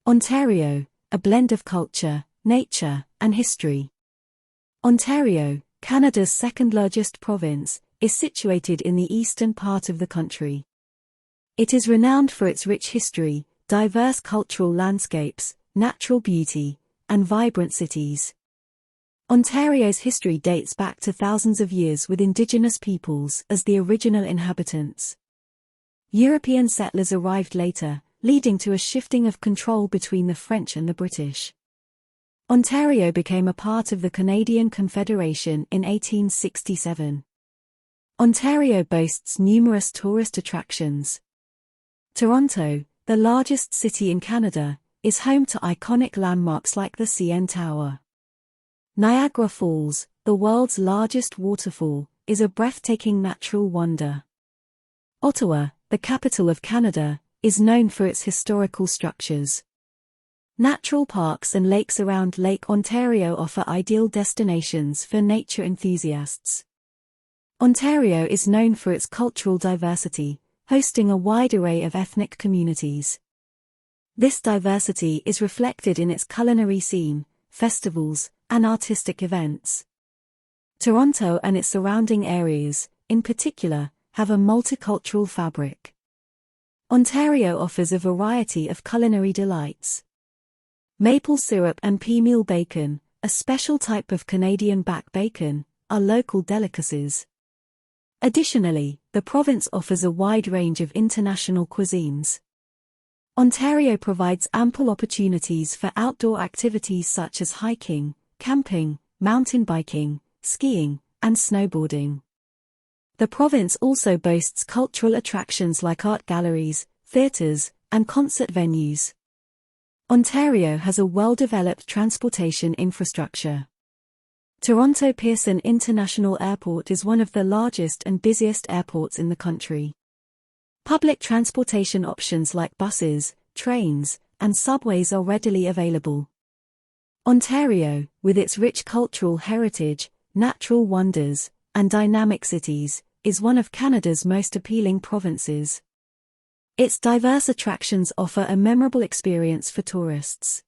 Ontario, a blend of culture, nature, and history. Ontario, Canada's second-largest province, is situated in the eastern part of the country. It is renowned for its rich history, diverse cultural landscapes, natural beauty, and vibrant cities. Ontario's history dates back to thousands of years with Indigenous peoples as the original inhabitants. European settlers arrived later, leading to a shifting of control between the French and the British. Ontario became a part of the Canadian Confederation in 1867. Ontario boasts numerous tourist attractions. Toronto, the largest city in Canada, is home to iconic landmarks like the CN Tower. Niagara Falls, the world's largest waterfall, is a breathtaking natural wonder. Ottawa, the capital of Canada, is known for its historical structures. Natural parks and lakes around Lake Ontario offer ideal destinations for nature enthusiasts. Ontario is known for its cultural diversity, hosting a wide array of ethnic communities. This diversity is reflected in its culinary scene, festivals, and artistic events. Toronto and its surrounding areas, in particular, have a multicultural fabric. Ontario offers a variety of culinary delights. Maple syrup and pea meal bacon, a special type of Canadian back bacon, are local delicacies. Additionally, the province offers a wide range of international cuisines. Ontario provides ample opportunities for outdoor activities such as hiking, camping, mountain biking, skiing, and snowboarding. The province also boasts cultural attractions like art galleries, theatres, and concert venues. Ontario has a well-developed transportation infrastructure. Toronto Pearson International Airport is one of the largest and busiest airports in the country. Public transportation options like buses, trains, and subways are readily available. Ontario, with its rich cultural heritage, natural wonders, and dynamic cities, is one of Canada's most appealing provinces. Its diverse attractions offer a memorable experience for tourists.